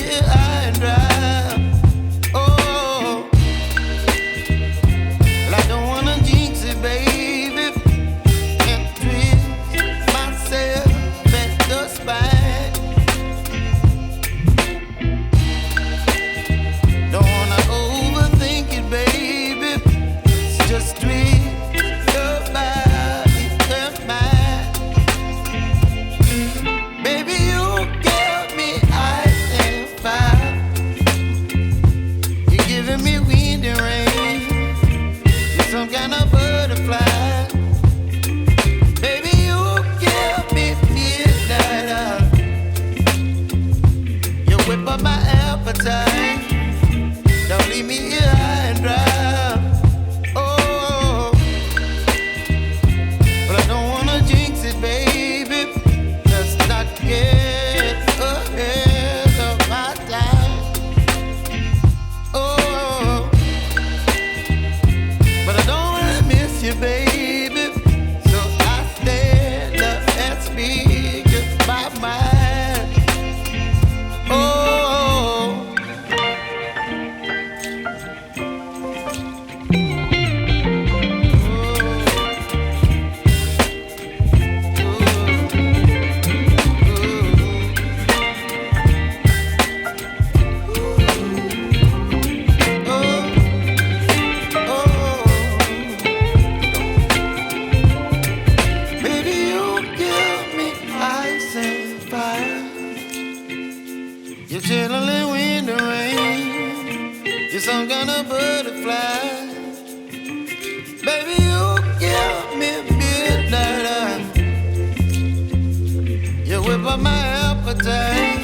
here high and dry. Oh, well, I don't wanna jinx it, baby, and twist myself at the spine. Don't wanna overthink it, baby. It's just twist your body and mine. Baby, you give me ice and fire. You're giving me wind and rain. You're some kind of butterfly. Baby, you give me midnight. You whip up my appetite. Don't leave me here high and dry. Oh, but I don't wanna jinx it, baby. Let's not get ahead of my time. Oh, but I don't wanna miss you, baby. So I stand up and speak my mind. Oh. You're chilling wind and rain. You're some kind of butterfly. Baby, you give me midnight. You whip up my appetite.